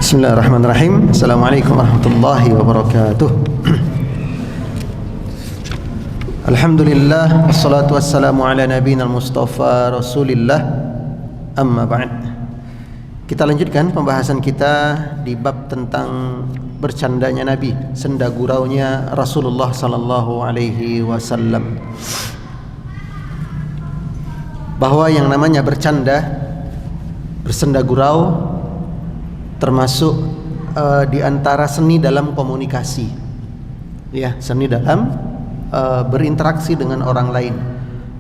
Bismillahirrahmanirrahim. Assalamualaikum warahmatullahi wabarakatuh. Alhamdulillah, wassalatu wassalamu ala nabiyina al-mustafa rasulillah, amma ba'd. Kita lanjutkan pembahasan kita di bab tentang bercandanya Nabi, senda guraunya Rasulullah sallallahu alaihi wasallam. Bahwa yang namanya bercanda, bersenda gurau termasuk di antara seni dalam komunikasi, ya, seni dalam berinteraksi dengan orang lain,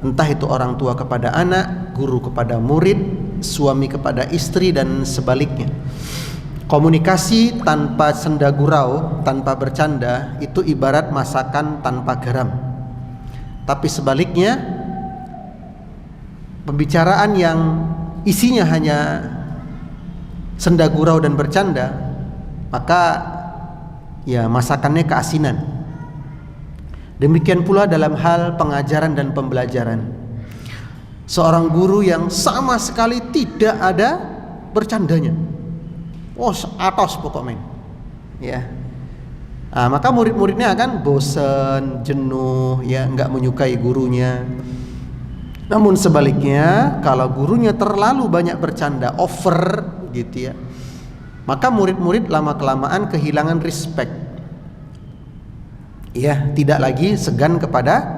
entah itu orang tua kepada anak, guru kepada murid, suami kepada istri, dan sebaliknya. Komunikasi tanpa senda gurau, tanpa bercanda, itu ibarat masakan tanpa garam. Tapi sebaliknya, pembicaraan yang isinya hanya senda gurau dan bercanda, maka ya masakannya keasinan. Demikian pula dalam hal pengajaran dan pembelajaran. Seorang guru yang sama sekali tidak ada bercandanya, atos pokoknya, ya. Maka murid-muridnya akan bosan, jenuh, ya, nggak menyukai gurunya. Namun sebaliknya, kalau gurunya terlalu banyak bercanda, over gitu ya, maka murid-murid lama-kelamaan kehilangan respect, ya, tidak lagi segan kepada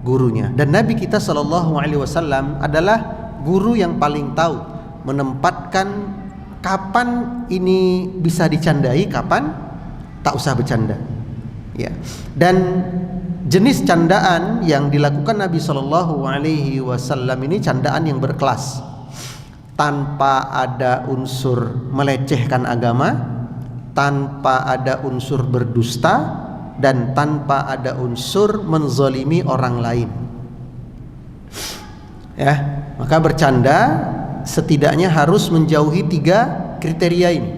gurunya. Dan Nabi kita sallallahu alaihi wasallam adalah guru yang paling tahu menempatkan kapan ini bisa dicandai, kapan tak usah bercanda, ya. Dan jenis candaan yang dilakukan Nabi sallallahu alaihi wasallam ini candaan yang berkelas, tanpa ada unsur melecehkan agama, tanpa ada unsur berdusta, dan tanpa ada unsur menzalimi orang lain. Ya, maka bercanda setidaknya harus menjauhi 3 kriteria ini.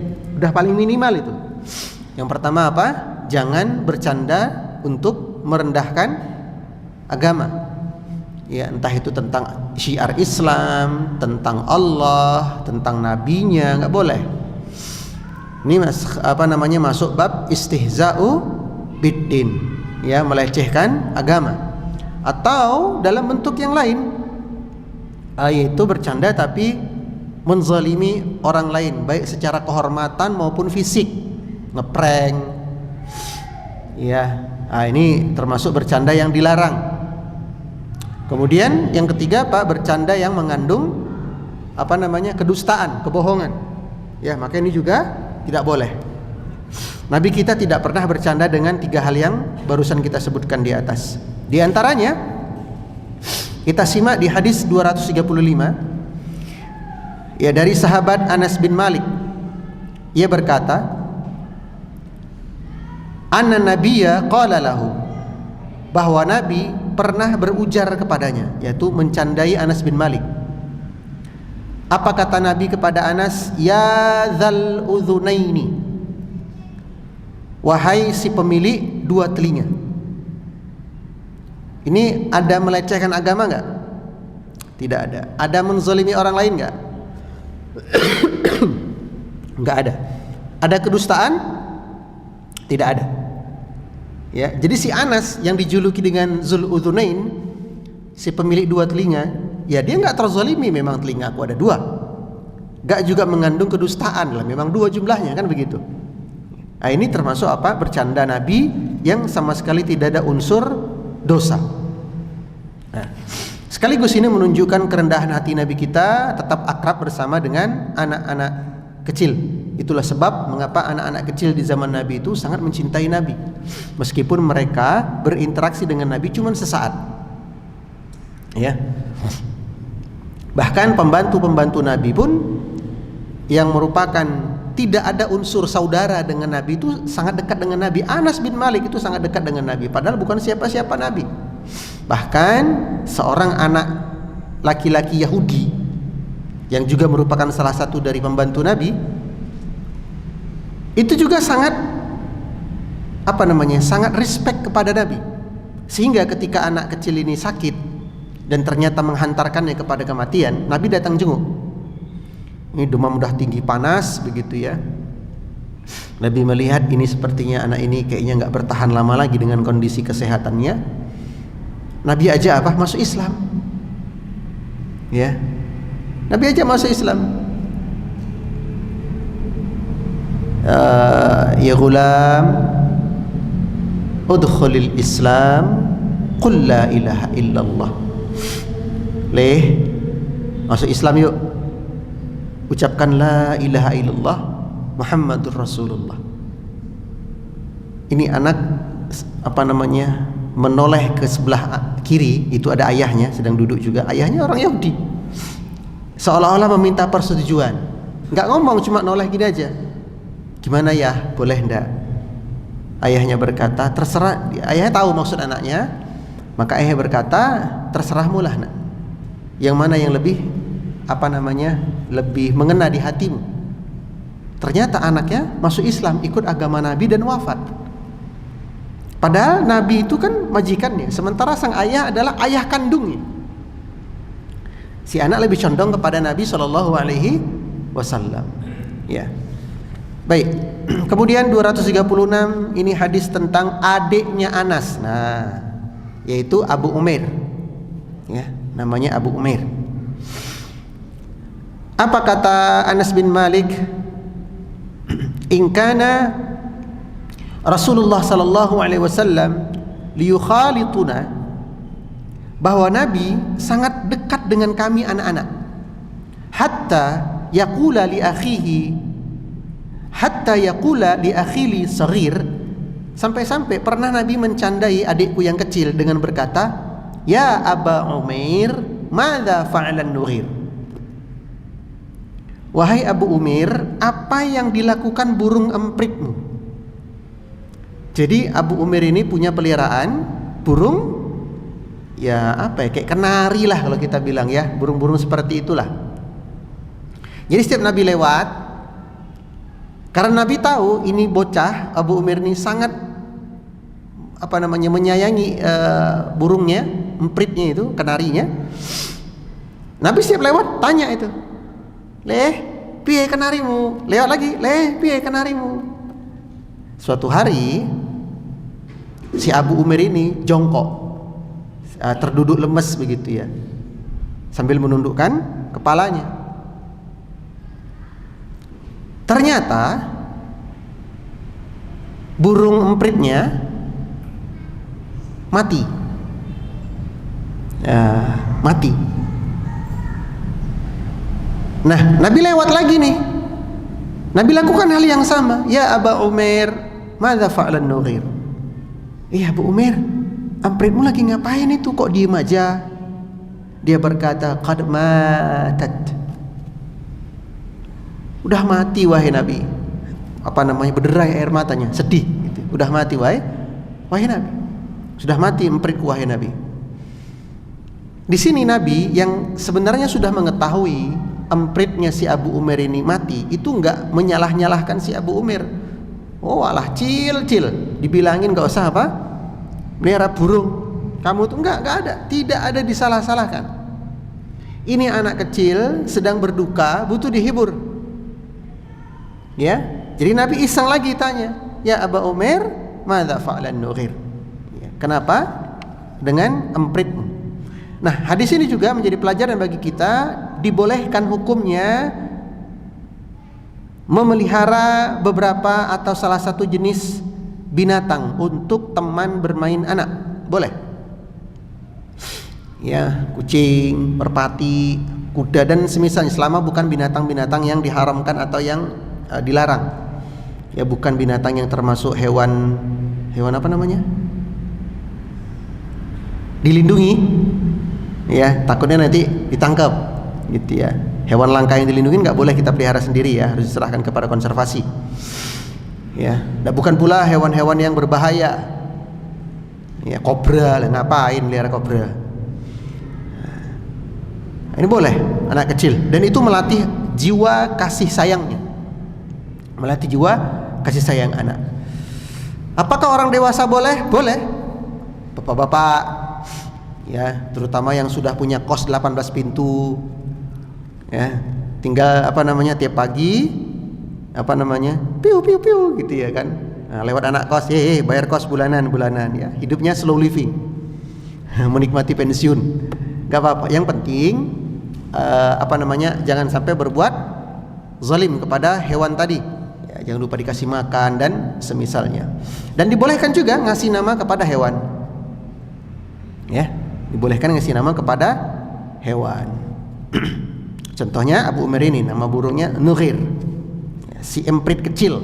Udah paling minimal itu. Yang pertama apa? Jangan bercanda untuk merendahkan agama. Ya, entah itu tentang syiar Islam, tentang Allah, tentang nabinya, nggak boleh. Ini masuk bab istihza'u biddin, ya, melecehkan agama. Atau dalam bentuk yang lain, yaitu bercanda tapi menzalimi orang lain, baik secara kehormatan maupun fisik, ngeprank, ya. Ini termasuk bercanda yang dilarang. Kemudian yang ketiga, Pak, bercanda yang mengandung kedustaan, kebohongan. Ya, maka ini juga tidak boleh. Nabi kita tidak pernah bercanda dengan 3 hal yang barusan kita sebutkan di atas. Di antaranya kita simak di hadis 235, ya, dari sahabat Anas bin Malik. Ia berkata, anna nabiyya qala lahu, bahwa Nabi pernah berujar kepadanya, yaitu mencandai Anas bin Malik. Apa kata Nabi kepada Anas? Ya dzal udhunaini, wahai si pemilik 2 telinga. Ini ada melecehkan agama enggak? Tidak ada. Ada menzalimi orang lain enggak? Enggak ada. Ada kedustaan? Tidak ada. Ya, jadi si Anas yang dijuluki dengan Zul Udhunain, si pemilik 2 telinga, ya dia nggak terzalimi, memang telinga aku ada 2, nggak juga mengandung kedustaan lah, memang 2 jumlahnya, kan begitu. Nah, ini termasuk apa? Bercanda Nabi yang sama sekali tidak ada unsur dosa. Nah, sekaligus ini menunjukkan kerendahan hati Nabi kita tetap akrab bersama dengan anak-anak kecil. Itulah sebab mengapa anak-anak kecil di zaman Nabi itu sangat mencintai Nabi, meskipun mereka berinteraksi dengan Nabi cuma sesaat, ya. Bahkan pembantu-pembantu Nabi pun yang merupakan tidak ada unsur saudara dengan Nabi itu sangat dekat dengan Nabi. Anas bin Malik itu sangat dekat dengan Nabi, padahal bukan siapa-siapa Nabi. Bahkan seorang anak laki-laki Yahudi yang juga merupakan salah satu dari pembantu Nabi, itu juga sangat sangat respect kepada Nabi. Sehingga ketika anak kecil ini sakit dan ternyata menghantarkannya kepada kematian, Nabi datang jenguk. Ini demam udah tinggi panas begitu ya. Nabi melihat ini sepertinya anak ini kayaknya nggak bertahan lama lagi dengan kondisi kesehatannya. Nabi aja apa? Masuk Islam. Ya. Nabi aja masuk Islam. Ya ghulam, udkhulil Islam, qul la ilaha illallah. Masuk Islam yuk. Ucapkan la ilaha illallah Muhammadur Rasulullah. Ini anak menoleh ke sebelah kiri, itu ada ayahnya sedang duduk juga. Ayahnya orang Yahudi. Seolah-olah meminta persetujuan. Enggak ngomong, cuma noleh gini aja. Gimana ya? Boleh enggak? Ayahnya berkata, terserah. Ayahnya tahu maksud anaknya. Maka ayahnya berkata, terserahmu lah nak. Yang mana yang lebih lebih mengena di hatimu. Ternyata anaknya masuk Islam, ikut agama Nabi dan wafat. Padahal Nabi itu kan majikannya, sementara sang ayah adalah ayah kandungnya. Si anak lebih condong kepada Nabi SAW. Ya. Baik. Kemudian 236 ini hadis tentang adiknya Anas. Nah, yaitu Abu Umair. Ya, namanya Abu Umair. Apa kata Anas bin Malik? In kana Rasulullah sallallahu alaihi wasallam liyukhalituna, bahwa Nabi sangat dekat dengan kami anak-anak. Hatta yaqula li akhili saghir, sampai-sampai pernah Nabi mencandai adikku yang kecil dengan berkata, ya Aba Umair, madza fa'alan nughir. Wahai Abu Umair, apa yang dilakukan burung empritmu? Jadi Abu Umair ini punya peliharaan burung, kayak kenari lah kalau kita bilang ya, burung-burung seperti itulah. Jadi setiap Nabi lewat, karena Nabi tahu ini bocah Abu Umair ini sangat menyayangi burungnya, empritnya itu, kenarinya. Nabi setiap lewat tanya itu, piye kenarimu? Lewat lagi, piye kenarimu? Suatu hari si Abu Umair ini jongkok, terduduk lemes begitu ya, sambil menundukkan kepalanya. Ternyata burung empritnya mati. Mati. Nah, Nabi lewat lagi nih. Nabi lakukan hal yang sama. Ya Aba Umair, madza fa'alan nughir? Abu Umair, empritmu lagi ngapain itu, kok diem aja? Dia berkata, qad matat. Udah mati wahai Nabi. Berderai air matanya, sedih gitu. Udah mati wahai Nabi. Sudah mati empritku wahai Nabi. Di sini Nabi yang sebenarnya sudah mengetahui empritnya si Abu Umair ini mati, itu enggak menyalah-nyalahkan si Abu Umair. Oh alah, cil, dibilangin enggak usah melihara burung. Kamu tuh enggak ada, tidak ada disalah-salahkan. Ini anak kecil sedang berduka, butuh dihibur. Ya, jadi Nabi iseng lagi tanya, ya Abu Umair, madza fa'alan nughir? Ya, kenapa dengan empritmu? Nah, hadis ini juga menjadi pelajaran bagi kita, dibolehkan hukumnya memelihara beberapa atau salah satu jenis binatang untuk teman bermain anak. Boleh. Ya, kucing, merpati, kuda dan semisalnya, selama bukan binatang-binatang yang diharamkan atau yang dilarang. Ya, bukan binatang yang termasuk hewan dilindungi. Ya, takutnya nanti ditangkap gitu ya. Hewan langka yang dilindungi nggak boleh kita pelihara sendiri ya, harus diserahkan kepada konservasi. Ya, dan bukan pula hewan-hewan yang berbahaya. Ya, kobra, ngapain pelihara kobra? Nah, ini boleh anak kecil, dan itu melatih jiwa kasih sayangnya. Melatih jiwa kasih sayang anak. Apakah orang dewasa boleh? Boleh. Bapak-bapak ya, terutama yang sudah punya kos 18 pintu ya, tinggal tiap pagi apa namanya, piu piu piu gitu ya kan. Nah, lewat anak kos, bayar kos bulanan ya. Hidupnya slow living, menikmati pensiun, gak apa-apa. Yang penting jangan sampai berbuat zalim kepada hewan tadi. Ya, jangan lupa dikasih makan dan semisalnya. Dan dibolehkan juga ngasih nama kepada hewan. Ya, dibolehkan ngasih nama kepada hewan. Contohnya Abu Umair ini nama burungnya Nughir, si emprit kecil.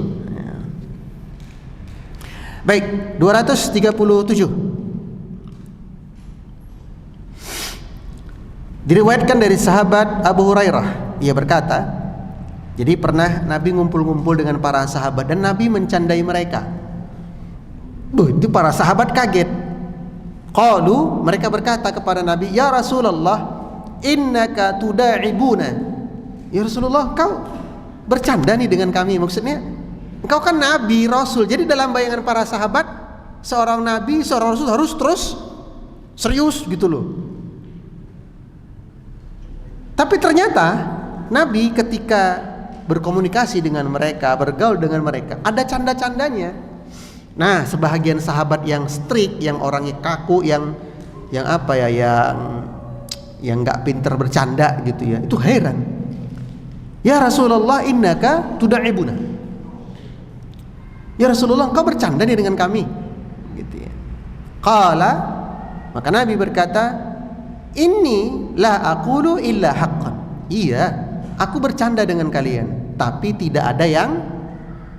Baik, 237. Diriwayatkan dari sahabat Abu Hurairah, ia berkata, jadi pernah Nabi ngumpul-ngumpul dengan para sahabat dan Nabi mencandai mereka. Itu para sahabat kaget. Qalu, mereka berkata kepada Nabi, ya Rasulullah, innaka tuda'ibuna. Ya Rasulullah, kau bercanda nih dengan kami. Maksudnya engkau kan Nabi, Rasul. Jadi dalam bayangan para sahabat, seorang Nabi, seorang Rasul harus terus serius gitu loh. Tapi ternyata Nabi ketika berkomunikasi dengan mereka, bergaul dengan mereka, ada canda-candanya. Nah, sebahagian sahabat yang strict, yang orangnya kaku, yang nggak pinter bercanda gitu ya, itu heran. Ya Rasulullah, innaka tuda'ibuna. Ya Rasulullah, engkau bercanda nih dengan kami gitu ya. Qala, maka Nabi berkata, inni la aqulu illa haqqan. Iya, aku bercanda dengan kalian, tapi tidak ada yang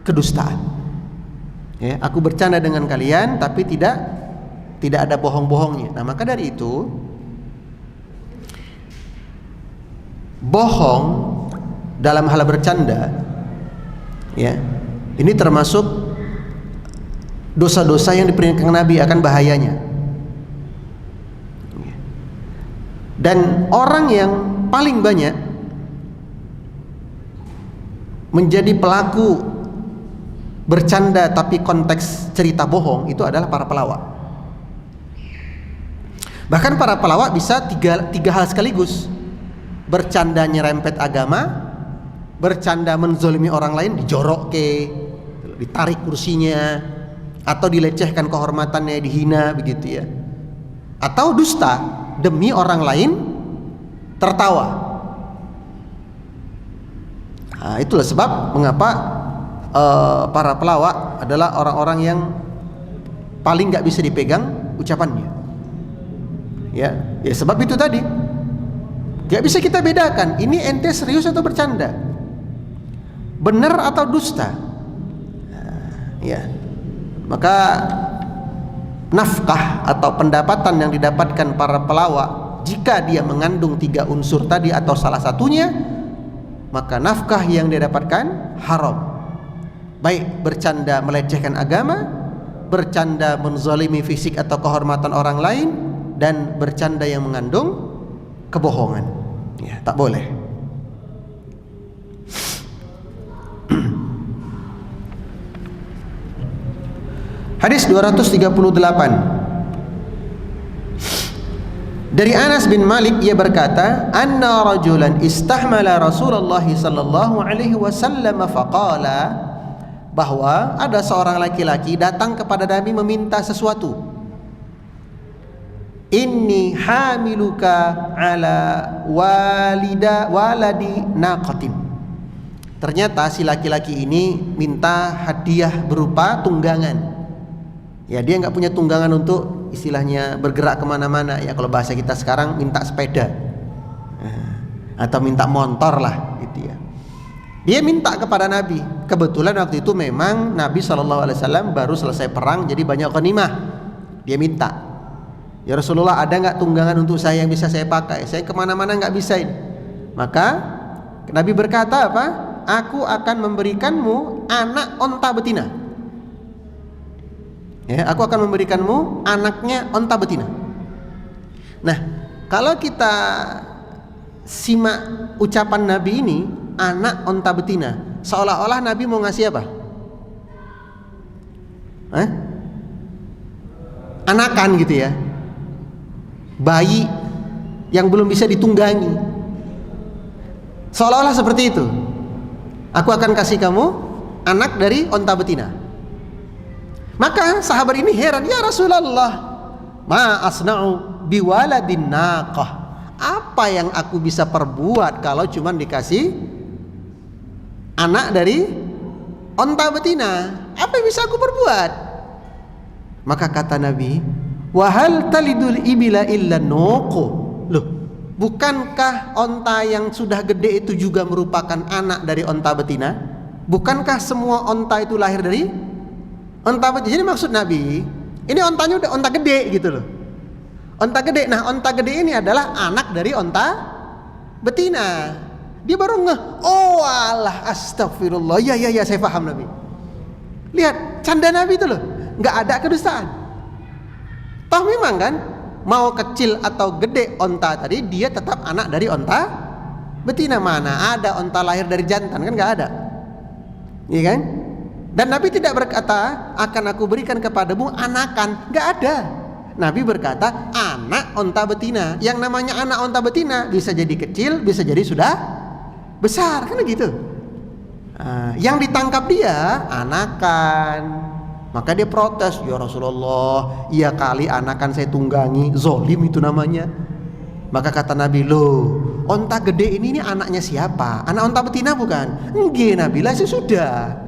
kedustaan. Ya, aku bercanda dengan kalian, tapi tidak ada bohong-bohongnya. Nah, maka dari itu, bohong dalam hal bercanda, ya, ini termasuk dosa-dosa yang diperingatkan Nabi akan bahayanya. Dan orang yang paling banyak menjadi pelaku bercanda tapi konteks cerita bohong itu adalah para pelawak. Bahkan para pelawak bisa tiga hal sekaligus. Bercanda nyerempet agama, bercanda menzolimi orang lain, dijorok ditarik kursinya, atau dilecehkan kehormatannya, dihina begitu ya. Atau dusta demi orang lain tertawa. Nah, itulah sebab mengapa para pelawak adalah orang-orang yang paling nggak bisa dipegang ucapannya. Ya sebab itu tadi nggak bisa kita bedakan ini ente serius atau bercanda, benar atau dusta. Maka nafkah atau pendapatan yang didapatkan para pelawak, jika dia mengandung 3 unsur tadi atau salah satunya, maka nafkah yang dia dapatkan haram. Baik bercanda melecehkan agama, bercanda menzalimi fisik atau kehormatan orang lain, dan bercanda yang mengandung kebohongan. Ya, tak boleh. Hadis 238. Dari Anas bin Malik, ia berkata, anna rajulan istahmala Rasulullah sallallahu alaihi wasallam faqala, bahwa ada seorang laki-laki datang kepada Nabi meminta sesuatu. Inni hamiluka ala waladi naqatin. Ternyata si laki-laki ini minta hadiah berupa tunggangan. Ya, dia nggak punya tunggangan untuk istilahnya bergerak kemana-mana. Ya, kalau bahasa kita sekarang minta sepeda atau minta motor lah gitu ya. Dia minta kepada Nabi. Kebetulan waktu itu memang Nabi SAW baru selesai perang, jadi banyak ghanimah. Dia minta, ya Rasulullah, ada nggak tunggangan untuk saya yang bisa saya pakai? Saya kemana-mana nggak bisa ini. Maka Nabi berkata apa? Aku akan memberikanmu anak onta betina. Ya, aku akan memberikanmu anaknya onta betina. Nah, kalau kita simak ucapan Nabi ini, anak onta betina, seolah-olah Nabi mau ngasih apa? Anakan gitu ya, bayi yang belum bisa ditunggangi, seolah-olah seperti itu. Aku akan kasih kamu anak dari onta betina. Maka sahabat ini heran, ya Rasulullah, ma asna'u biwaladin naqah. Apa yang aku bisa perbuat kalau cuma dikasih anak dari onta betina? Apa yang bisa aku perbuat? Maka kata Nabi, wahal talidul ibila illa nuqu. Loh, bukankah onta yang sudah gede itu juga merupakan anak dari onta betina? Bukankah semua onta itu lahir dari onta betina? Jadi maksud Nabi, ini ontanya udah onta gede gitu loh. Onta gede. Nah, onta gede ini adalah anak dari onta betina. Dia baru ngeh, oh alah, astagfirullah. Ya, saya paham Nabi. Lihat, canda Nabi itu loh, nggak ada kedustaan. Toh memang kan, mau kecil atau gede onta tadi, dia tetap anak dari onta betina. Mana ada onta lahir dari jantan, kan nggak ada. Iya kan? Dan Nabi tidak berkata, akan aku berikan kepadamu anakan. Nggak ada. Nabi berkata, anak onta betina. Yang namanya anak onta betina bisa jadi kecil, bisa jadi sudah besar, kan gitu. Yang ditangkap dia anakan. Maka dia protes, ya Rasulullah, iya kali anakan saya tunggangi, zolim itu namanya. Maka kata Nabi, loh, onta gede ini anaknya siapa? Anak onta betina bukan? Enggak Nabi, lah sudah.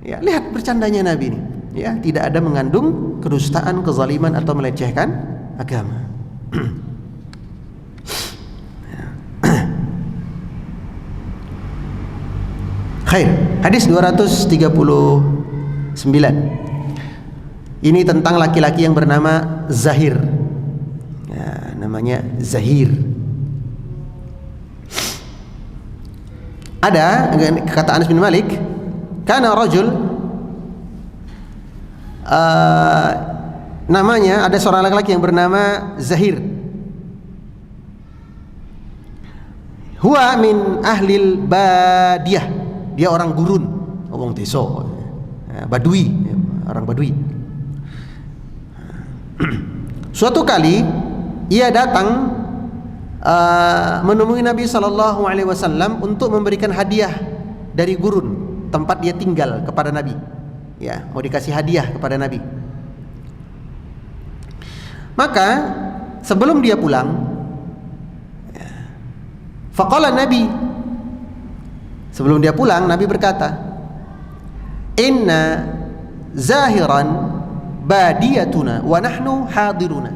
Ya, lihat bercandanya Nabi ini. Ya, tidak ada mengandung kedustaan, kezaliman atau melecehkan agama. Khair. Hadis 239. Ini tentang laki-laki yang bernama Zahir. Ya, namanya Zahir. Ada kata Anas bin Malik, kana rajul, namanya ada seorang laki-laki yang bernama Zahir. Huwa min ahlil badiyah. Dia orang gurun, orang desa, Badui, orang Badui. Suatu kali ia datang menemui Nabi SAW untuk memberikan hadiah dari gurun tempat dia tinggal kepada Nabi. Ya, mau dikasih hadiah kepada Nabi. Maka sebelum dia pulang, faqala Nabi, sebelum dia pulang Nabi berkata, inna zahiran badiyatuna wa nahnu hadiruna.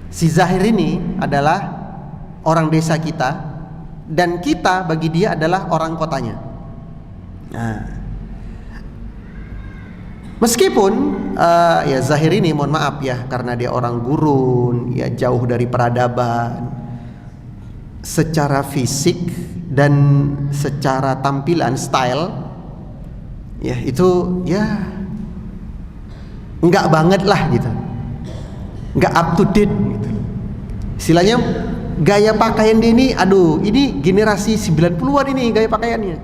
Si Zahir ini adalah orang desa kita dan kita bagi dia adalah orang kotanya. Nah, meskipun ya Zahir ini, mohon maaf ya, karena dia orang gurun, ya jauh dari peradaban, secara fisik dan secara tampilan, style, ya itu ya enggak banget lah gitu, enggak up to date gitu. Istilahnya gaya pakaian dia ini, aduh, ini generasi 90-an ini gaya pakaiannya.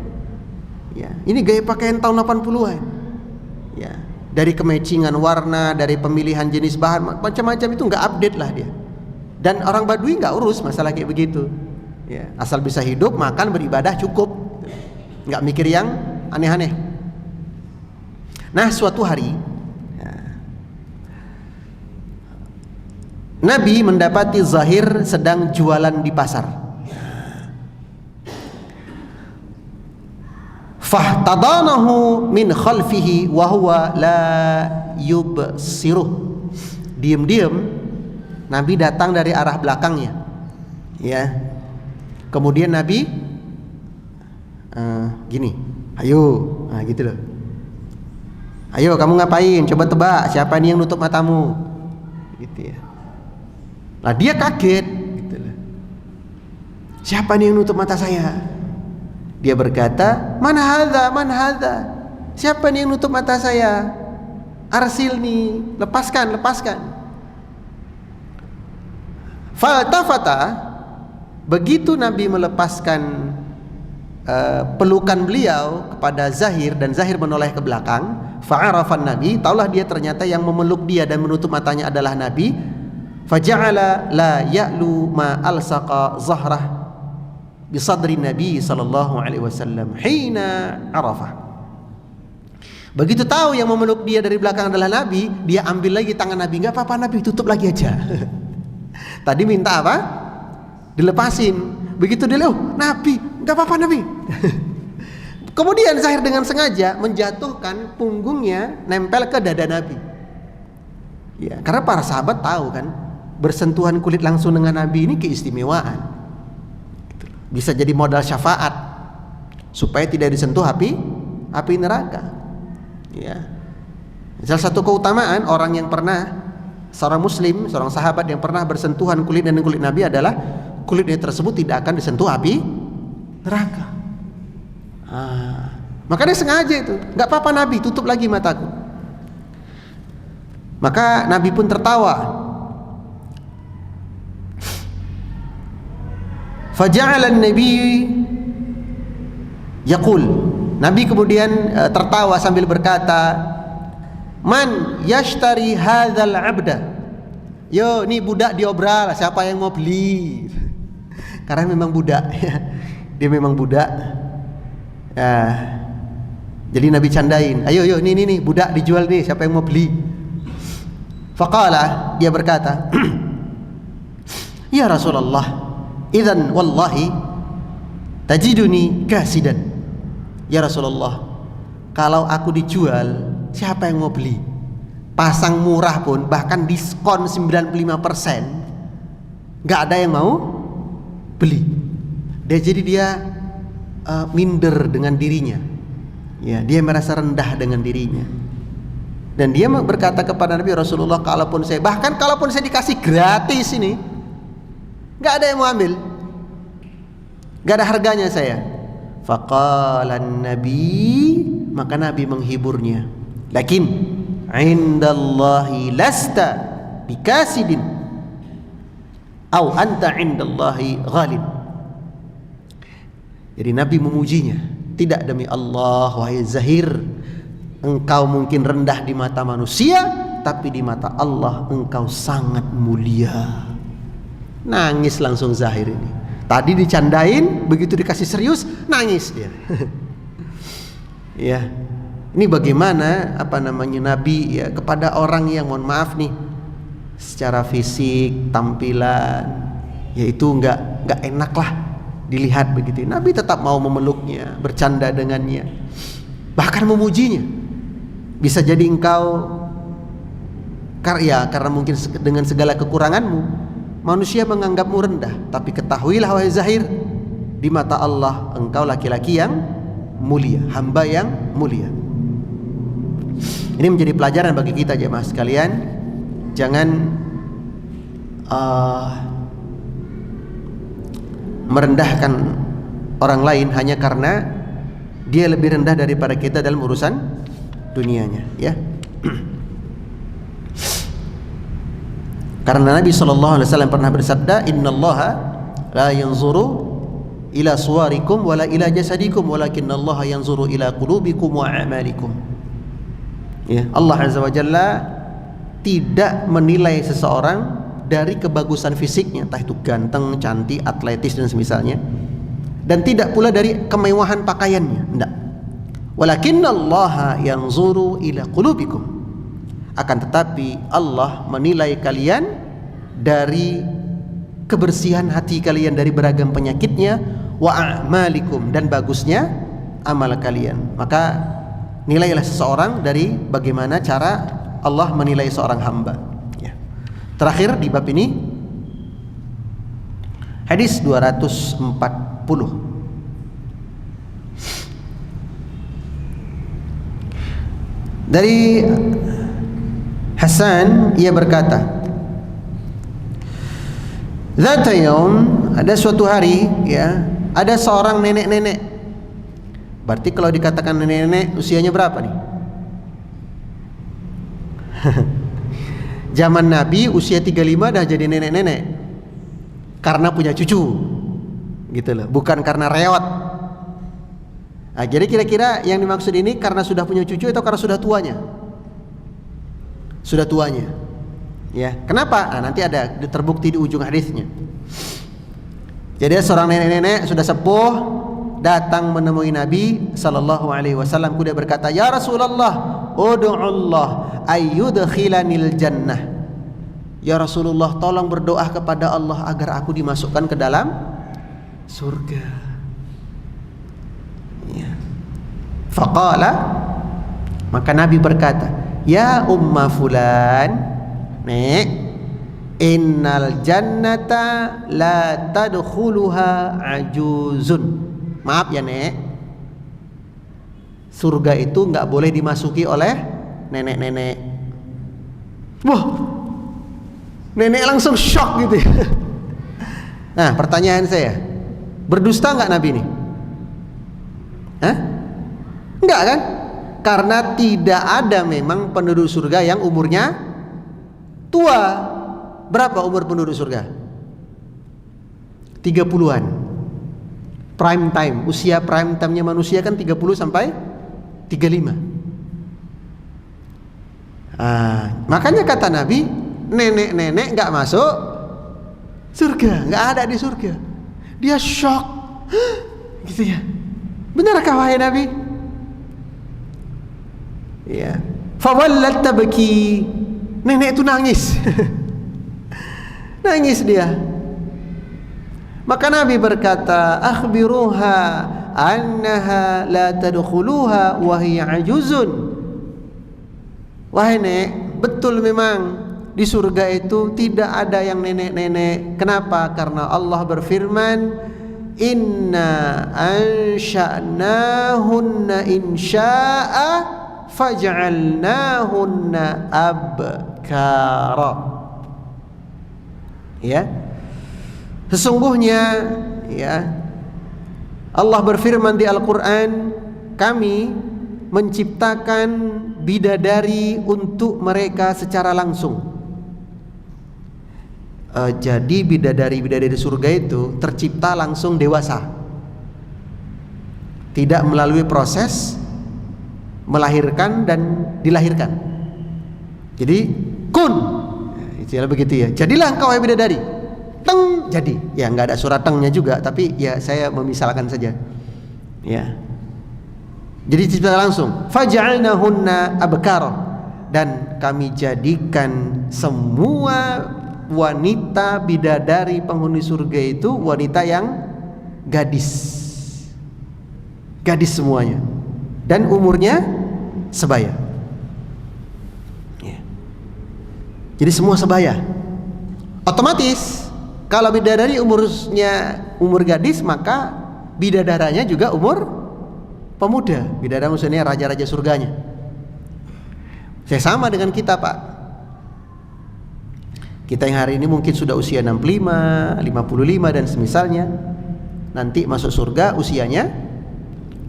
Ya, ini gaya pakaian tahun 80-an. Ya, dari kematchingan warna, dari pemilihan jenis bahan, macam-macam itu enggak update lah dia. Dan orang Badui enggak urus masalah kayak begitu. Ya, asal bisa hidup, makan, beribadah cukup. Enggak mikir yang aneh-aneh. Nah, suatu hari Nabi mendapati Zahir sedang jualan di pasar. Fahtadanahu min khalfihi wa huwa la yubsiruh. Diam-diam Nabi datang dari arah belakangnya. Ya. Kemudian Nabi gini, ayo, nah gitu loh. Ayo kamu ngapain? Coba tebak siapa nih yang nutup matamu? Gitu ya. Nah dia kaget gitu loh. Siapa nih yang nutup mata saya? Dia berkata, man hadza, man hadza. Siapa nih yang nutup mata saya? Arsil nih, lepaskan, lepaskan. Faltafata, begitu Nabi melepaskan pelukan beliau kepada Zahir dan Zahir menoleh ke belakang, fa'arafan Nabi, taulah dia ternyata yang memeluk dia dan menutup matanya adalah Nabi. Faja'ala la ya'lu ma alsaqa zahrah. bisadri Nabi sallallahu alaihi wasallam hina Arafah. Begitu tahu yang memeluk dia dari belakang adalah Nabi, dia ambil lagi tangan Nabi. Enggak apa-apa Nabi, tutup lagi aja. Tadi minta apa? Dilepasin. Begitu dia Nabi, enggak apa-apa Nabi. Kemudian Zahir dengan sengaja menjatuhkan punggungnya nempel ke dada Nabi. Ya, karena para sahabat tahu kan, bersentuhan kulit langsung dengan Nabi ini keistimewaan. Bisa jadi modal syafaat supaya tidak disentuh api neraka. Ya. Salah satu keutamaan orang yang pernah, seorang muslim, seorang sahabat yang pernah bersentuhan kulit dengan kulit Nabi adalah kulitnya tersebut tidak akan disentuh api neraka. Makanya sengaja itu, nggak apa-apa Nabi, tutup lagi mataku. Maka Nabi pun tertawa. Faja'ala an-nabi yaqul, Nabi kemudian tertawa sambil berkata, "Man yashtari hadzal 'abda?" Yo, ini budak diobral, siapa yang mau beli? Karena memang budak ya. Dia memang budak. Jadi Nabi candain, "Ayo ini budak dijual nih, siapa yang mau beli?" Faqala, dia berkata, "Ya Rasulullah, idzan wallahi tajiduni kasidan." Ya Rasulullah, kalau aku dijual, siapa yang mau beli? Pasang murah pun, bahkan diskon 95%, gak ada yang mau beli. Jadi dia minder dengan dirinya. Ya, dia merasa rendah dengan dirinya. Dan dia berkata kepada Nabi, Rasulullah, kalaupun saya dikasih gratis ini, gak ada yang mau ambil, gak ada harganya saya. Faqala Nabi, maka Nabi menghiburnya, lakin indallahi lasta bikasidin au anta indallahi ghalib. Jadi Nabi memujinya, tidak demi Allah wahai Zahir, engkau mungkin rendah di mata manusia, tapi di mata Allah engkau sangat mulia. Nangis langsung Zahir ini. Tadi dicandain, begitu dikasih serius, nangis dia. Ya, ini bagaimana Nabi ya kepada orang yang mohon maaf nih, secara fisik, tampilan, yaitu nggak enak lah dilihat begitu. Nabi tetap mau memeluknya, bercanda dengannya, bahkan memujinya. Bisa jadi engkau karena mungkin dengan segala kekuranganmu, manusia menganggapmu rendah, tapi ketahuilah wahai Zahir, di mata Allah engkau laki-laki yang mulia, hamba yang mulia. Ini menjadi pelajaran bagi kita jemaah sekalian. Jangan merendahkan orang lain hanya karena dia lebih rendah daripada kita dalam urusan dunianya, ya. Karena Nabi SAW pernah bersabda, Innallaha la yanzuru ila suwarikum wala ila jasadikum walakinallaha yanzuru ila qulubikum wa a'malikum. Ya, Allah Azza wa Jalla tidak menilai seseorang dari kebagusan fisiknya, entah itu ganteng, cantik, atletis dan semisalnya, dan tidak pula dari kemewahan pakaiannya, enggak. Walakinallaha yanzuru ila qulubikum. Akan tetapi Allah menilai kalian dari kebersihan hati kalian dari beragam penyakitnya, wa a'malikum, dan bagusnya amal kalian. Maka nilailah seseorang dari bagaimana cara Allah menilai seorang hamba, ya. Terakhir di bab ini hadis 240. Dari Hasan, ia berkata, Zata yaum, ada suatu hari, ya, ada seorang nenek-nenek. Berarti kalau dikatakan nenek-nenek, usianya berapa nih? Zaman Nabi usia 35 dah jadi nenek-nenek, karena punya cucu, gitu loh, bukan karena reot. Nah, jadi kira-kira yang dimaksud ini karena sudah punya cucu atau karena sudah tuanya? Sudah tuanya, ya. Kenapa? Nah, nanti ada terbukti di ujung hadisnya. Jadi seorang nenek-nenek sudah sepuh datang menemui Nabi sallallahu alaihi wasallam, kemudian berkata, "Ya Rasulullah, ud'u Allah ayyudkhilanil jannah." Ya Rasulullah, tolong berdoa kepada Allah agar aku dimasukkan ke dalam surga. Ya. Faqala, maka Nabi berkata, "Ya umma fulan, Nek, innal jannata la tadkhuluha ajuzun." Maaf ya Nek, surga itu nggak boleh dimasuki oleh nenek-nenek. Wah, nenek langsung shock gitu ya. Nah, pertanyaan saya, berdusta nggak Nabi ini? Hah? Enggak kan? Karena tidak ada memang penduduk surga yang umurnya tua. Berapa umur penduduk surga? 30-an. Prime time, usia prime time-nya manusia kan 30 sampai 35. Makanya kata Nabi, nenek-nenek nggak masuk surga, nggak ada di surga. Dia shock, gitu ya. Benarkah wahai Nabi? Ya. Fawallat tabki. Nenek itu nangis. Nangis dia. Maka Nabi berkata, "Akhbiruha annaha la tadkhuluha wa hiya ajuzun." Wahai Nek, betul memang di surga itu tidak ada yang nenek-nenek. Kenapa? Karena Allah berfirman, "Inna ansha'nahunna insya'a faj'alnahunna abkara." Ya. Sesungguhnya ya, Allah berfirman di Al-Qur'an, kami menciptakan bidadari untuk mereka secara langsung. Jadi bidadari-bidadari di surga itu tercipta langsung dewasa, tidak melalui proses melahirkan dan dilahirkan. Jadi kun, istilah begitu ya. Jadilah engkau wahai bidadari. Teng, jadi. Ya nggak ada surat tengnya juga, tapi ya saya memisalkan saja. Ya. Jadi cipta langsung. Faj'alnahunna abkara, dan kami jadikan semua wanita bidadari penghuni surga itu wanita yang gadis. Gadis semuanya. Dan umurnya sebaya. Ya. Jadi semua sebaya. Otomatis kalau bidadari umur gadis, maka bidadaranya juga umur pemuda. Bidadari maksudnya raja-raja surganya. Saya sama dengan kita, Pak. Kita yang hari ini mungkin sudah usia 65, 55 dan semisalnya. Nanti masuk surga usianya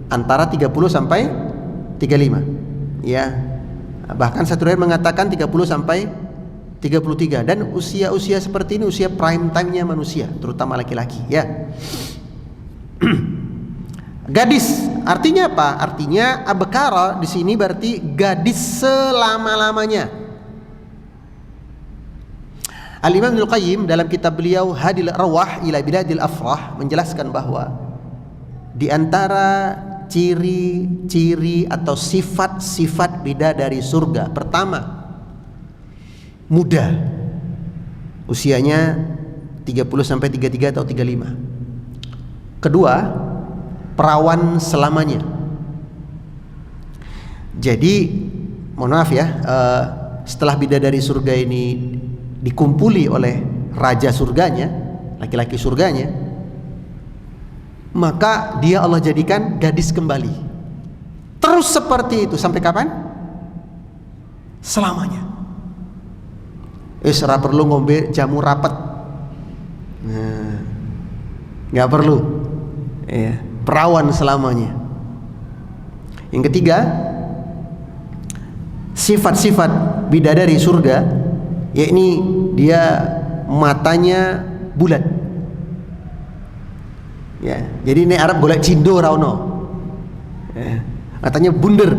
antara 30 sampai 35. Ya. Bahkan satu riwayat mengatakan 30 sampai 33, dan usia-usia seperti ini usia prime time-nya manusia, terutama laki-laki, ya. Gadis artinya apa? Artinya abkara di sini berarti gadis selama-lamanya. Al-Imam Ibnu Qayyim dalam kitab beliau Hadil Arwah ila Biladil Afrah menjelaskan bahwa di antara ciri-ciri atau sifat-sifat bidadari surga, pertama, muda, usianya 30 sampai 33 atau 35. Kedua, perawan selamanya. Jadi, mohon maaf ya, setelah bidadari surga ini dikumpuli oleh raja surganya, laki-laki surganya, maka dia Allah jadikan gadis kembali. Terus seperti itu sampai kapan? Selamanya. Ora perlu ngombe jamu rapet, nggak perlu, ya, perawan selamanya. Yang ketiga, sifat-sifat bidadari surga, yakni dia matanya bulat, ya. Jadi ini Arab golek cindo rauno, ya. Matanya bunder,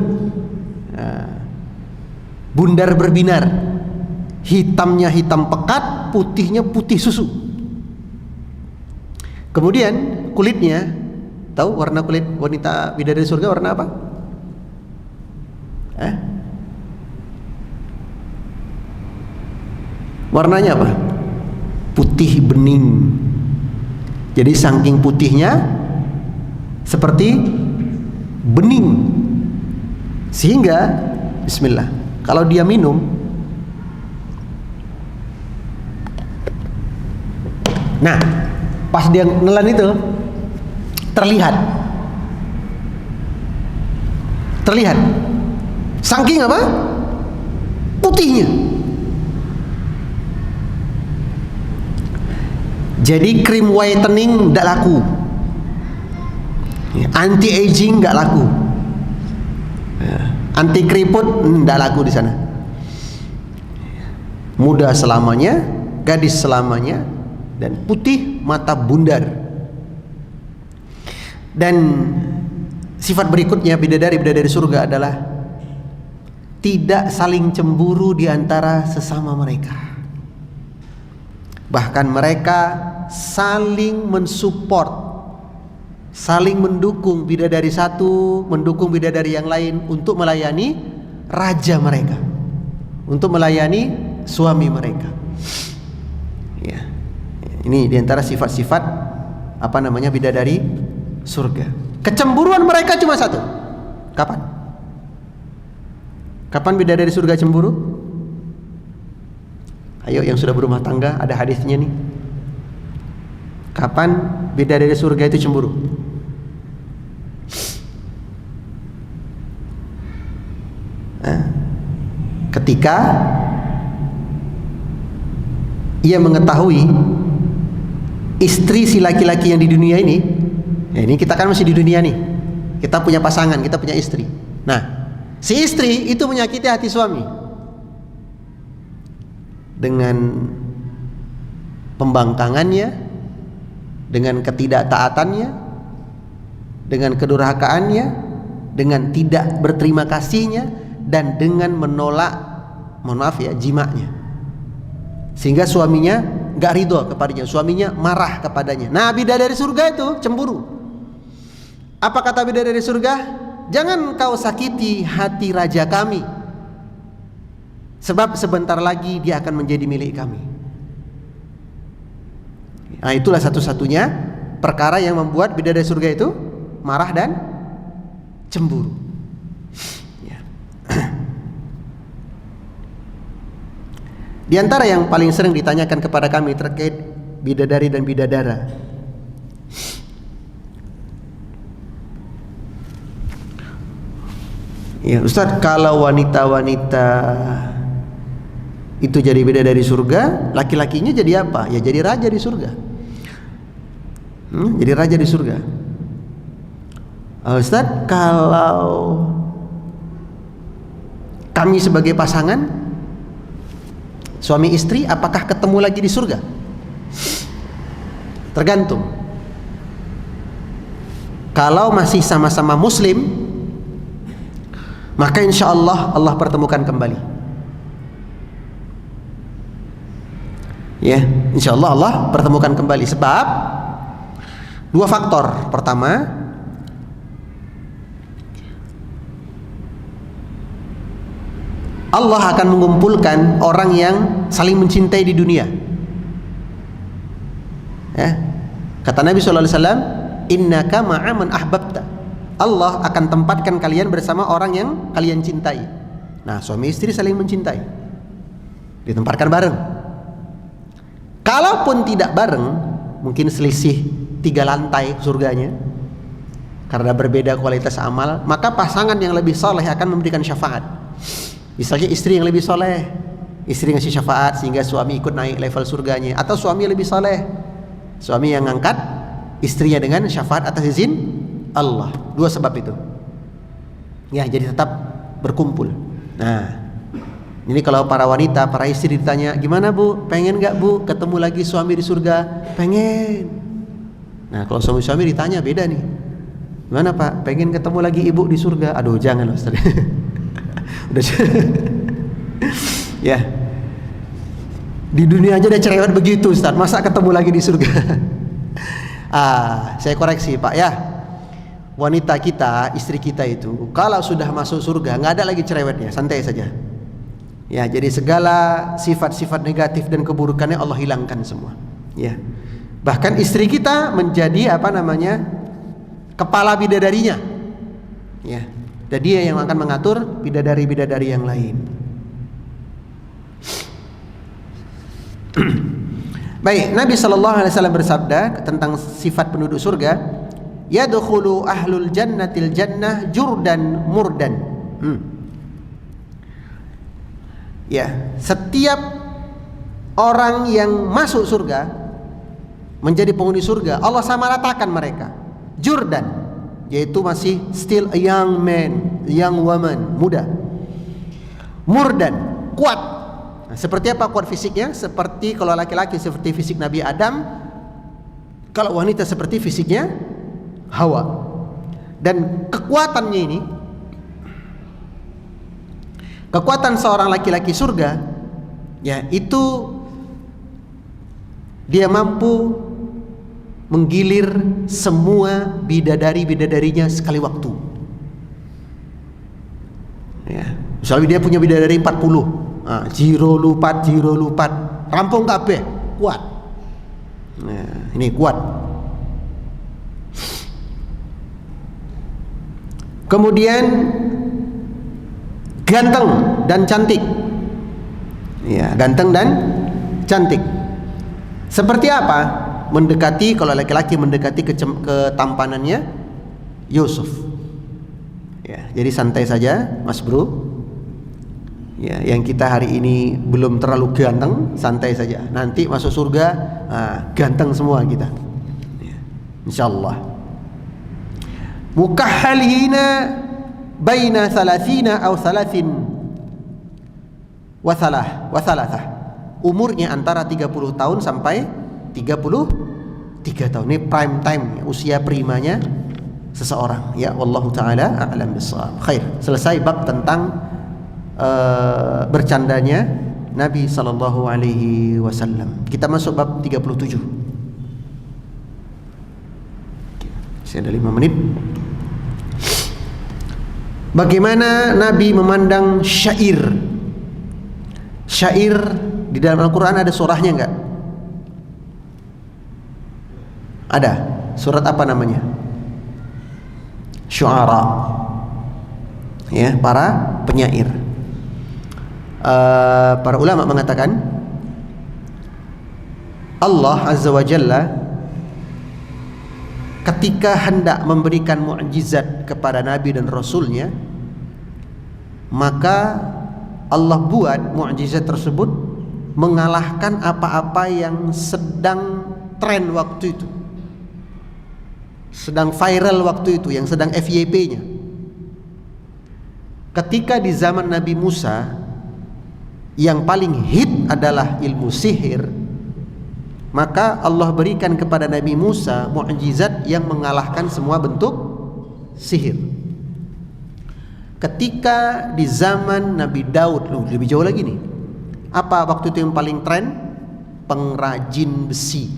bundar berbinar. Hitamnya hitam pekat, putihnya putih susu. Kemudian kulitnya, tahu warna kulit wanita bidadari surga warna apa? Warnanya apa? Putih bening. Jadi saking putihnya seperti bening, sehingga bismillah, kalau dia minum, nah pas dia nelan itu terlihat saking apa? Putihnya. Jadi krim whitening tidak laku, anti aging nggak laku, anti keriput tidak laku di sana. Muda selamanya, gadis selamanya, dan putih mata bundar. Dan sifat berikutnya bidadari surga adalah tidak saling cemburu di antara sesama mereka. Bahkan mereka saling mensupport, saling mendukung bidadari satu, mendukung bidadari yang lain untuk melayani raja mereka, untuk melayani suami mereka. Ya. Ini diantara sifat-sifat bidadari surga. Kecemburuan mereka cuma satu. Kapan? Kapan bidadari surga cemburu? Ayo yang sudah berumah tangga, ada hadisnya nih. Kapan bidadari surga itu cemburu? Ketika ia mengetahui istri si laki-laki yang di dunia ini, ya ini kita kan masih di dunia nih, kita punya pasangan, kita punya istri. Nah, si istri itu menyakiti hati suami dengan pembangkangannya, dengan ketidaktaatannya, dengan kedurhakaannya, dengan tidak berterima kasihnya, dan dengan menolak, jimaknya, sehingga suaminya gak ridho kepadanya, suaminya marah kepadanya. Nah, bidadari surga itu cemburu. Apa kata bidadari surga? Jangan kau sakiti hati raja kami, sebab sebentar lagi dia akan menjadi milik kami. Nah, itulah satu-satunya perkara yang membuat bidadari surga itu marah dan cemburu. Ya. Di antara yang paling sering ditanyakan kepada kami terkait bidadari dan bidadara, ya Ustaz, kalau wanita-wanita itu jadi bidadari surga, laki-lakinya jadi apa? Ya jadi raja di surga. Jadi raja di surga. Ustaz, kalau kami sebagai pasangan suami istri, apakah ketemu lagi di surga? Tergantung. Kalau masih sama-sama muslim, maka insya Allah Allah pertemukan kembali. Ya, insya Allah Allah pertemukan kembali. Sebab dua faktor. Pertama, Allah akan mengumpulkan orang yang saling mencintai di dunia. Ya, kata Nabi SAW, innaka ma'a man ahbabta. Allah akan tempatkan kalian bersama orang yang kalian cintai. Nah, suami istri saling mencintai, ditempatkan bareng. Kalaupun tidak bareng, mungkin selisih 3 lantai surganya, karena berbeda kualitas amal, maka pasangan yang lebih soleh akan memberikan syafaat. Misalnya istri yang lebih soleh, istri ngasih syafaat sehingga suami ikut naik level surganya. Atau suami lebih soleh, suami yang ngangkat istrinya dengan syafaat atas izin Allah. Dua sebab itu. Ya, jadi tetap berkumpul. Nah, ini kalau para wanita, para istri ditanya, gimana bu, pengen gak bu ketemu lagi suami di surga? Pengen. Nah, kalau suami-suami ditanya beda nih. Gimana pak, pengen ketemu lagi ibu di surga? Aduh jangan Ustaz. Udah. Ya, di dunia aja udah cerewet begitu Ustaz, masa ketemu lagi di surga? Saya koreksi Pak ya. Wanita kita, istri kita itu kalau sudah masuk surga nggak ada lagi cerewetnya, santai saja. Ya, jadi segala sifat-sifat negatif dan keburukannya Allah hilangkan semua. Ya. Bahkan istri kita menjadi kepala bidadarinya. Ya. Dan dia yang akan mengatur bidadari-bidadari yang lain. Baik, Nabi SAW bersabda tentang sifat penduduk surga, yadkhulu ahlul jannatil jannah jurdan murdan. Ya, setiap orang yang masuk surga menjadi penghuni surga, Allah sama ratakan mereka. Jurdan, yaitu masih still a young man, young woman, muda. Murdan, kuat. Nah, seperti apa kuat fisiknya? Seperti kalau laki-laki seperti fisik Nabi Adam, kalau wanita seperti fisiknya Hawa. Dan kekuatannya ini, kekuatan seorang laki-laki surga, ya itu dia mampu menggilir semua bidadari-bidadarinya sekali waktu. Ya, misalnya dia punya bidadari 40, jiro lupat, rampung kabeh, kuat. Nah, ini kuat. Kemudian ganteng dan cantik. Ya, ganteng dan cantik. Seperti apa? Mendekati, kalau laki-laki mendekati ketampanannya Yusuf. Ya, jadi santai saja, Mas Bro. Ya, yang kita hari ini belum terlalu ganteng, santai saja. Nanti masuk surga, ganteng semua kita. Ya, insyaallah. Mukahhalina baina salasina aw salasin wa thalathah. Umurnya antara 30 tahun sampai 33 tahun. Ini prime time, usia primanya seseorang. Ya, wallahu taala a'lam bissawab. Khair. Selesai bab tentang bercandanya Nabi sallallahu alaihi wasallam. Kita masuk bab 37. Masih ada 5 menit. Bagaimana Nabi memandang syair? Syair di dalam Al-Quran ada surahnya enggak? Ada. Surat apa namanya? Syu'ara. Ya, para penyair. Para ulama mengatakan Allah Azza wa Jalla ketika hendak memberikan mukjizat kepada Nabi dan Rasulnya, maka Allah buat mukjizat tersebut mengalahkan apa-apa yang sedang tren waktu itu, sedang viral waktu itu, yang sedang FYP-nya. Ketika di zaman Nabi Musa yang paling hit adalah ilmu sihir, maka Allah berikan kepada Nabi Musa mukjizat yang mengalahkan semua bentuk sihir. Ketika di zaman Nabi Daud, lebih jauh lagi nih. Apa waktu itu yang paling tren? Pengrajin besi.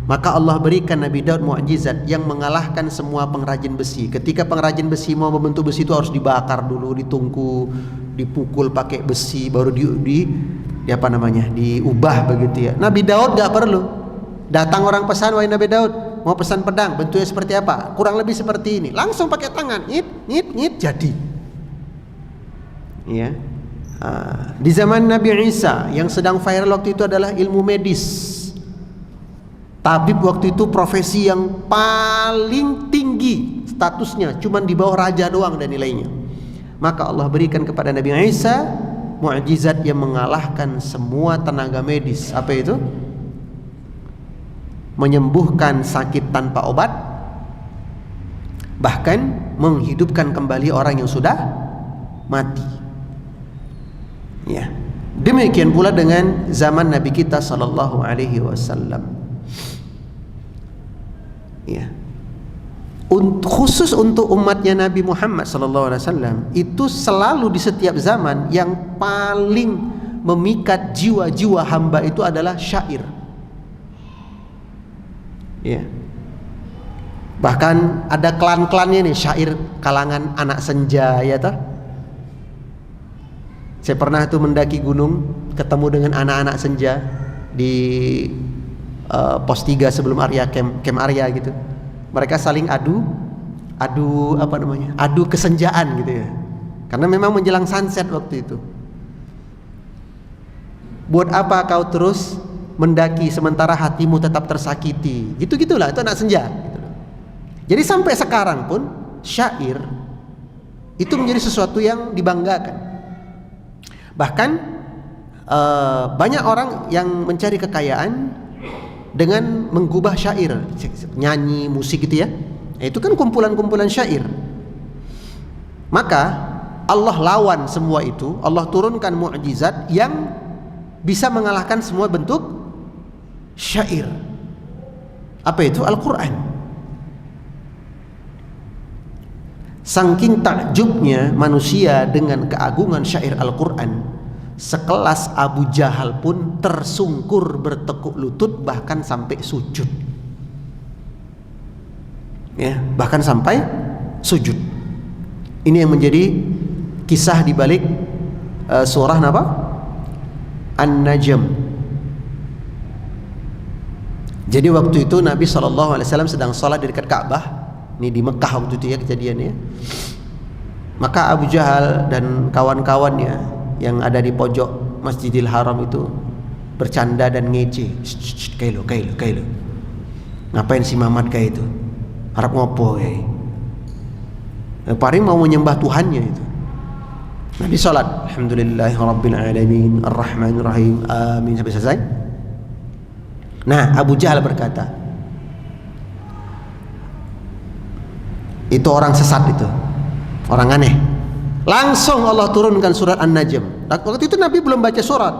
Maka Allah berikan Nabi Daud mukjizat yang mengalahkan semua pengrajin besi. Ketika pengrajin besi mau membentuk besi itu harus dibakar dulu, ditungku, dipukul pakai besi, baru diubah begitu ya. Nabi Daud gak perlu. Datang orang pesan, wahai Nabi Daud, mau pesan pedang, bentuknya seperti apa? Kurang lebih seperti ini. Langsung pakai tangan, nyit, jadi. Ya. Di zaman Nabi Isa yang sedang viral waktu itu adalah ilmu medis. Tabib waktu itu profesi yang paling tinggi statusnya, cuman di bawah raja doang dan nilainya. Maka Allah berikan kepada Nabi Isa mukjizat yang mengalahkan semua tenaga medis. Apa itu? Menyembuhkan sakit tanpa obat, bahkan menghidupkan kembali orang yang sudah mati. Ya. Demikian pula dengan zaman Nabi kita sallallahu alaihi wasallam. Ya. Khusus untuk umatnya Nabi Muhammad sallallahu alaihi wasallam, itu selalu di setiap zaman yang paling memikat jiwa-jiwa hamba itu adalah syair. Ya. Bahkan ada klan-klannya nih, syair kalangan anak senja, ya toh. Saya pernah tuh mendaki gunung, ketemu dengan anak-anak senja di pos 3 sebelum Arya camp Arya gitu. Mereka saling adu kesenjaan gitu ya. Karena memang menjelang sunset waktu itu. Buat apa kau terus mendaki sementara hatimu tetap tersakiti? Gitu-gitulah, itu anak senja gitu. Jadi sampai sekarang pun syair itu menjadi sesuatu yang dibanggakan. Bahkan banyak orang yang mencari kekayaan dengan menggubah syair, nyanyi, musik gitu ya. Itu kan kumpulan-kumpulan syair. Maka Allah lawan semua itu. Allah turunkan mukjizat yang bisa mengalahkan semua bentuk syair. Apa itu? Al-Quran. Saking takjubnya manusia dengan keagungan syair Al-Quran, sekelas Abu Jahal pun tersungkur bertekuk lutut, bahkan sampai sujud. Ya, bahkan sampai sujud. Ini yang menjadi kisah di balik surah apa? An-Najm. Jadi waktu itu Nabi SAW sedang sholat di dekat Ka'bah. Ini di Mekah waktu itu ya kejadiannya. Maka Abu Jahal dan kawan-kawannya yang ada di pojok Masjidil Haram itu bercanda dan ngece. Kailo. Ngapain si Mamat kayak itu? Harap ngopo kayak. Paling mau menyembah Tuhannya itu. Nabi sholat, alhamdulillahirabbil alamin, arrahmanir rahim, amin, sampai selesai. Nah, Abu Jahal berkata, itu orang sesat itu, orang aneh. Langsung Allah turunkan surat An-Najm. Waktu itu Nabi belum baca surat,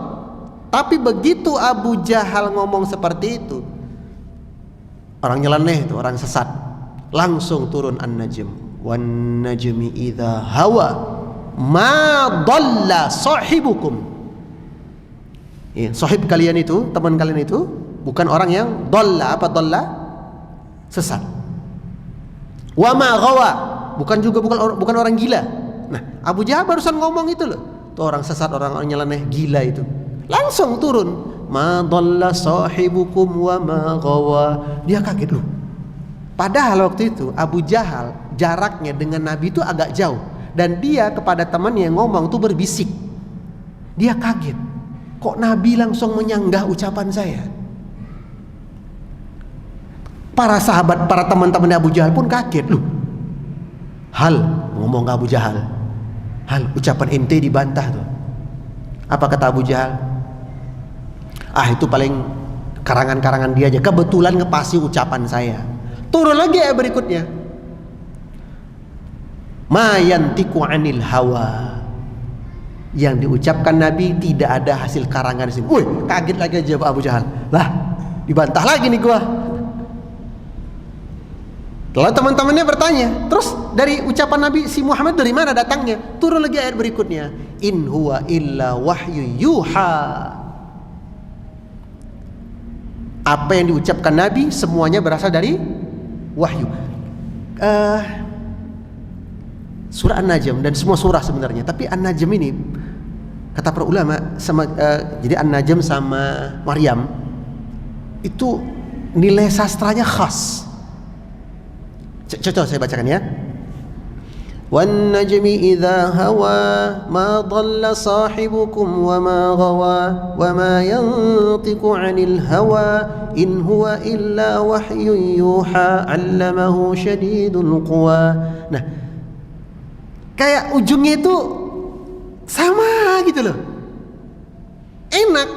tapi begitu Abu Jahal ngomong seperti itu, orang nyeleneh itu, orang sesat, langsung turun An-Najm. Wan najmi idza hawa ma dhalla sahibukum. Ya, sahib kalian itu, teman kalian itu bukan orang yang dhalla. Apa dhalla? Sesat. Wa ma ghawa, bukan orang gila. Nah, Abu Jahal barusan ngomong itu loh. Tuh orang sesat, orang nyeleneh, gila itu. Langsung turun. Ma dhalla sahibukum wa ma ghawa. Dia kaget loh. Padahal waktu itu Abu Jahal jaraknya dengan Nabi itu agak jauh, dan dia kepada temannya yang ngomong tuh berbisik. Dia kaget. Kok Nabi langsung menyanggah ucapan saya? Para sahabat, para teman-teman Abu Jahal pun kaget loh. Hal ngomong ke Abu Jahal, hal ucapan ente dibantah tuh. Apa kata Abu Jahal? Itu paling karangan-karangan dia aja. Kebetulan ngepasi ucapan saya. Turun lagi ayat berikutnya. Ma yantiqu 'anil hawa. Yang diucapkan Nabi tidak ada hasil karangan di sini. Woi, kaget lagi aja Abu Jahal. Lah, dibantah lagi nih gua. Lalu teman-temannya bertanya, terus dari ucapan Nabi si Muhammad dari mana datangnya? Turun lagi ayat berikutnya. In huwa illa wahyu yuha. Apa yang diucapkan Nabi semuanya berasal dari wahyu. Surah An-Najm dan semua surah sebenarnya, tapi An-Najm ini kata para ulama sama jadi An-Najm sama Maryam itu nilai sastranya khas. Contoh saya bacakan ya. Wan najmi idza hawa ma dhalla sahibukum wa ma ghawa wa ma yantiqu 'anil hawa in huwa illa wahyun yuha 'allamahu syadidul quwa. Nah, kayak ujungnya itu sama gitu loh. Enak.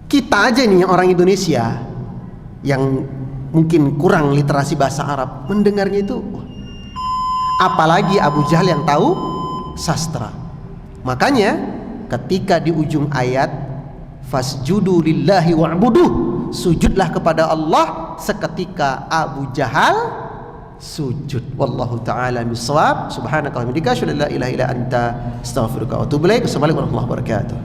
Kita aja nih orang Indonesia yang mungkin kurang literasi bahasa Arab, mendengarnya itu, apalagi Abu Jahal yang tahu sastra. Makanya ketika di ujung ayat fasjudu lillahi wa'buduh, sujudlah kepada Allah, seketika Abu Jahal sujud. Wallahu ta'ala bisawab. Subhanakallahumma wa bihamdika asyhadu an la ilaha illa anta astaghfiruka wa atubu ilaik. Wassalamualaikum warahmatullahi wabarakatuh.